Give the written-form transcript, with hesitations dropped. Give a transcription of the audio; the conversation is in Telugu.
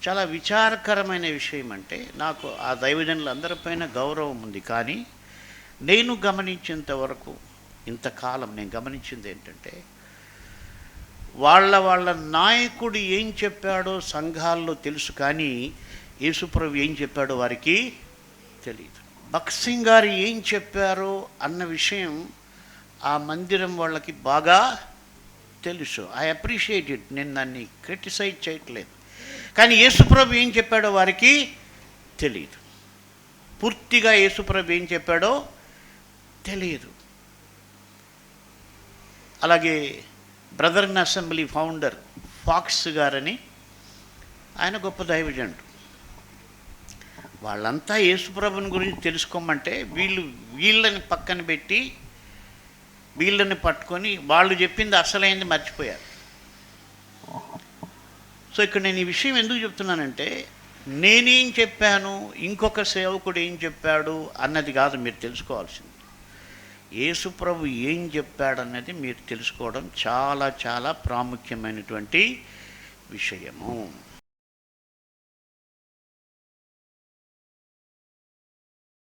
చాలా విచారకరమైన విషయం అంటే, నాకు ఆ దైవజనులందరిపైన గౌరవం ఉంది, కానీ నేను గమనించేంత వరకు ఇంతకాలం నేను గమనించింది ఏంటంటే, వాళ్ళ నాయకుడు ఏం చెప్పాడో సంఘాల్లో తెలుసు, కానీ యేసుప్రభు ఏం చెప్పాడో వారికి తెలియదు. భగత్ సింగ్ గారు ఏం చెప్పారో అన్న విషయం ఆ మందిరం వాళ్ళకి బాగా తెలుసు. ఐ అప్రిషియేట్ ఇట్, నేను దాన్ని క్రిటిసైజ్ చేయట్లేదు. కానీ యేసుప్రభు ఏం చెప్పాడో వారికి తెలియదు. పూర్తిగా యేసుప్రభు ఏం చెప్పాడో తెలియదు. అలాగే brother in assembly founder Fox గారని, ఆయన గొప్ప దైవజనుడు. వాళ్ళంతా యేసుప్రభుని గురించి తెలుసుకోమంటే వీళ్ళని పక్కన పెట్టి వీళ్ళని పట్టుకొని వాళ్ళు చెప్పింది అసలైంది మర్చిపోయారు. సో ఇక్కడ నేను ఈ విషయం ఎందుకు చెప్తున్నానంటే, నేనేం చెప్పాను, ఇంకొక సేవకుడు ఏం చెప్పాడు అన్నది కాదు మీరు తెలుసుకోవాల్సింది. యేసుప్రభు ఏం చెప్పాడన్నది మీరు తెలుసుకోవడం చాలా చాలా ప్రాముఖ్యమైనటువంటి విషయము.